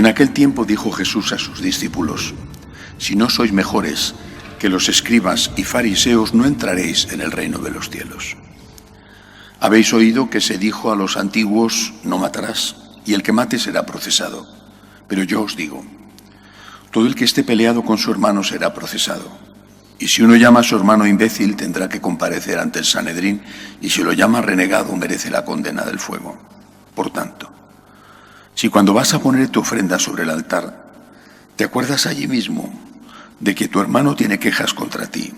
En aquel tiempo dijo Jesús a sus discípulos: si no sois mejores que los escribas y fariseos, no entraréis en el reino de los cielos. Habéis oído que se dijo a los antiguos: no matarás, y el que mate será procesado. Pero yo os digo, todo el que esté peleado con su hermano será procesado. Y si uno llama a su hermano imbécil, tendrá que comparecer ante el Sanedrín, y si lo llama renegado, merece la condena del fuego. Por tanto, si cuando vas a poner tu ofrenda sobre el altar, te acuerdas allí mismo de que tu hermano tiene quejas contra ti,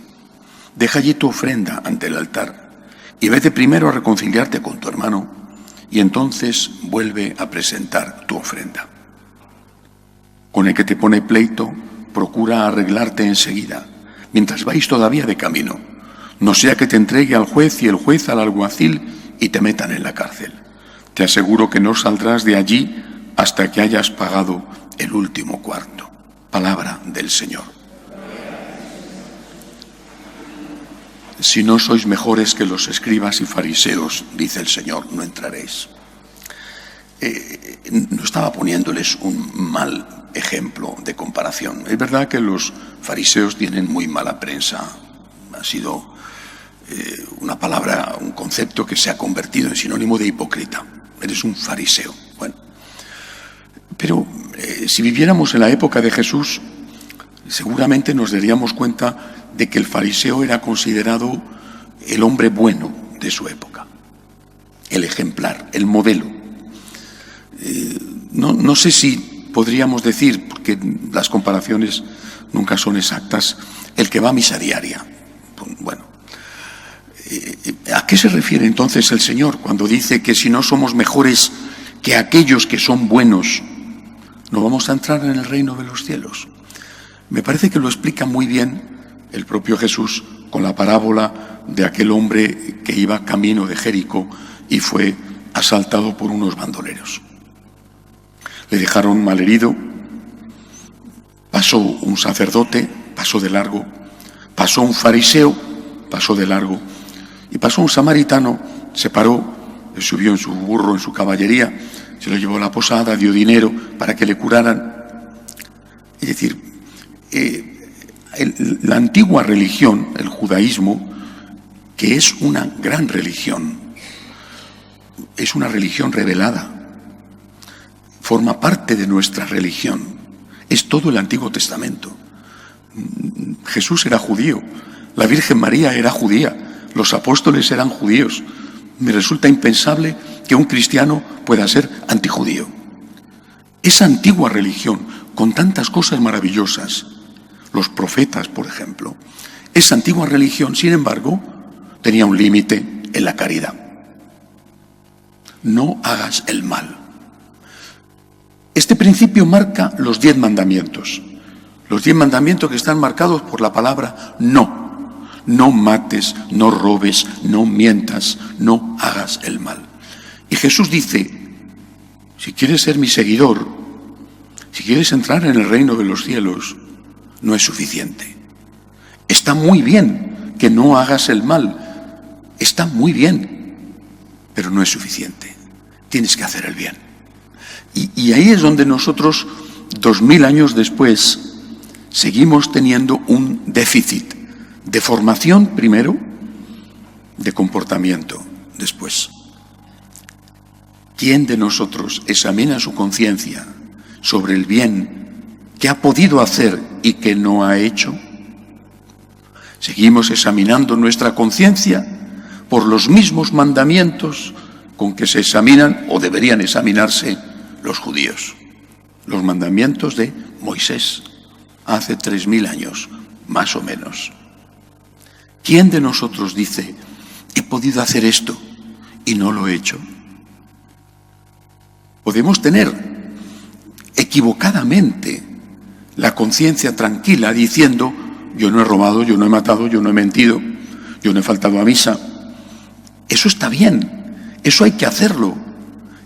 deja allí tu ofrenda ante el altar y vete primero a reconciliarte con tu hermano, y entonces vuelve a presentar tu ofrenda. Con el que te pone pleito, procura arreglarte enseguida, mientras vais todavía de camino, no sea que te entregue al juez y el juez al alguacil y te metan en la cárcel. Te aseguro que no saldrás de allí hasta que hayas pagado el último cuarto. Palabra del Señor. Si no sois mejores que los escribas y fariseos, dice el Señor, no entraréis. No estaba poniéndoles un mal ejemplo de comparación. Es verdad que los fariseos tienen muy mala prensa. Ha sido una palabra, un concepto que se ha convertido en sinónimo de hipócrita. Eres un fariseo. Bueno, pero si viviéramos en la época de Jesús, seguramente nos daríamos cuenta de que el fariseo era considerado el hombre bueno de su época, el ejemplar, el modelo. No sé si podríamos decir, porque las comparaciones nunca son exactas, el que va a misa diaria. Bueno, ¿a qué se refiere entonces el Señor cuando dice que si no somos mejores que aquellos que son buenos, no vamos a entrar en el reino de los cielos? Me parece que lo explica muy bien el propio Jesús con la parábola de aquel hombre que iba camino de Jericó y fue asaltado por unos bandoleros. Le dejaron malherido, pasó un sacerdote, pasó de largo, pasó un fariseo, pasó de largo, y pasó un samaritano, se paró, le subió en su burro, en su caballería, se lo llevó a la posada, dio dinero para que le curaran. Es decir, la antigua religión, el judaísmo, que es una gran religión, es una religión revelada, forma parte de nuestra religión, es todo el Antiguo Testamento. Jesús era judío, la Virgen María era judía, los apóstoles eran judíos. Me resulta impensable que un cristiano pueda ser antijudío. Esa antigua religión, con tantas cosas maravillosas, los profetas, por ejemplo, esa antigua religión, sin embargo, tenía un límite en la caridad. No hagas el mal. Este principio marca los 10 mandamientos. Los 10 mandamientos que están marcados por la palabra no. No mates, no robes, no mientas, no hagas el mal. Y Jesús dice, si quieres ser mi seguidor, si quieres entrar en el reino de los cielos, no es suficiente. Está muy bien que no hagas el mal, está muy bien, pero no es suficiente. Tienes que hacer el bien. Y ahí es donde nosotros, 2000 años después, seguimos teniendo un déficit de formación primero, de comportamiento después. ¿Quién de nosotros examina su conciencia sobre el bien que ha podido hacer y que no ha hecho? Seguimos examinando nuestra conciencia por los mismos mandamientos con que se examinan o deberían examinarse los judíos. Los mandamientos de Moisés, hace 3000 años, más o menos. ¿Quién de nosotros dice, he podido hacer esto y no lo he hecho? Podemos tener equivocadamente la conciencia tranquila diciendo, yo no he robado, yo no he matado, yo no he mentido, yo no he faltado a misa. Eso está bien, eso hay que hacerlo.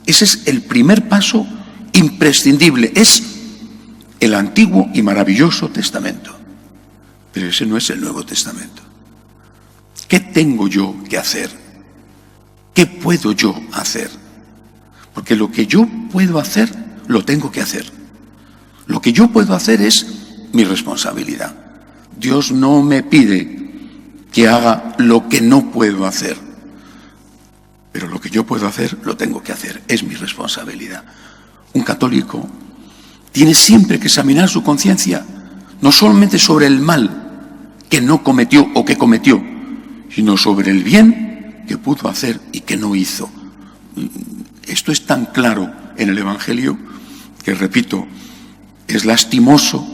Ese es el primer paso imprescindible, es el Antiguo y maravilloso Testamento. Pero ese no es el Nuevo Testamento. ¿Qué tengo yo que hacer? ¿Qué puedo yo hacer? Porque lo que yo puedo hacer, lo tengo que hacer. Lo que yo puedo hacer es mi responsabilidad. Dios no me pide que haga lo que no puedo hacer, pero lo que yo puedo hacer, lo tengo que hacer, es mi responsabilidad. Un católico tiene siempre que examinar su conciencia, no solamente sobre el mal que no cometió o que cometió, sino sobre el bien que pudo hacer y que no hizo. Esto es tan claro en el Evangelio que, repito, es lastimoso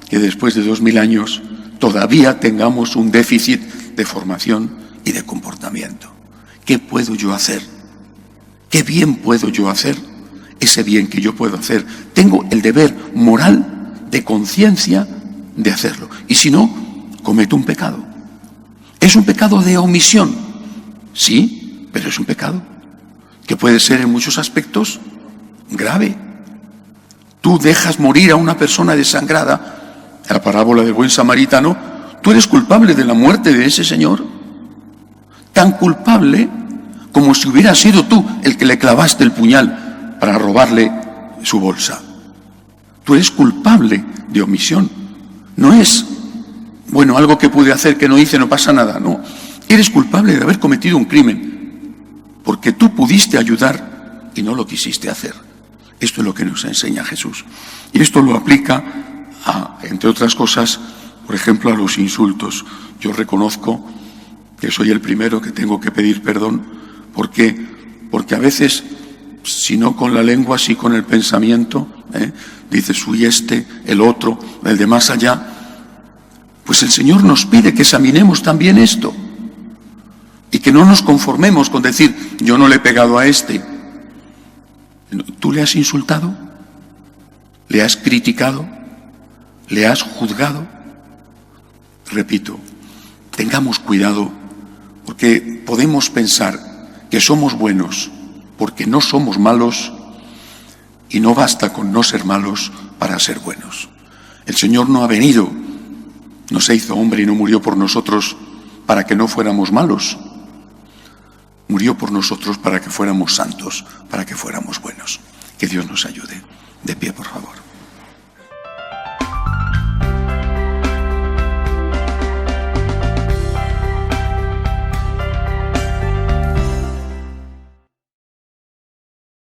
que después de 2000 años todavía tengamos un déficit de formación y de comportamiento. ¿Qué puedo yo hacer? ¿Qué bien puedo yo hacer? Ese bien que yo puedo hacer, tengo el deber moral de conciencia de hacerlo. Y si no, cometo un pecado. ¿Es un pecado de omisión? Sí, pero es un pecado que puede ser en muchos aspectos grave. Tú dejas morir a una persona desangrada, la parábola del buen samaritano, tú eres culpable de la muerte de ese señor, tan culpable como si hubiera sido tú el que le clavaste el puñal para robarle su bolsa. Tú eres culpable de omisión. No es, bueno, algo que pude hacer que no hice, no pasa nada, no. Eres culpable de haber cometido un crimen, porque tú pudiste ayudar y no lo quisiste hacer. Esto es lo que nos enseña Jesús. Y esto lo aplica a, entre otras cosas, por ejemplo, a los insultos. Yo reconozco que soy el primero que tengo que pedir perdón. ¿Por qué? Porque a veces, si no con la lengua, sí con el pensamiento, dices, uy, este, el otro, el de más allá. Pues el Señor nos pide que examinemos también esto. Y que no nos conformemos con decir, yo no le he pegado a este. ¿Tú le has insultado? ¿Le has criticado? ¿Le has juzgado? Repito, tengamos cuidado, porque podemos pensar que somos buenos porque no somos malos, y no basta con no ser malos para ser buenos. El Señor no ha venido, no se hizo hombre y no murió por nosotros para que no fuéramos malos. Murió por nosotros para que fuéramos santos, para que fuéramos buenos. Que Dios nos ayude. De pie, por favor.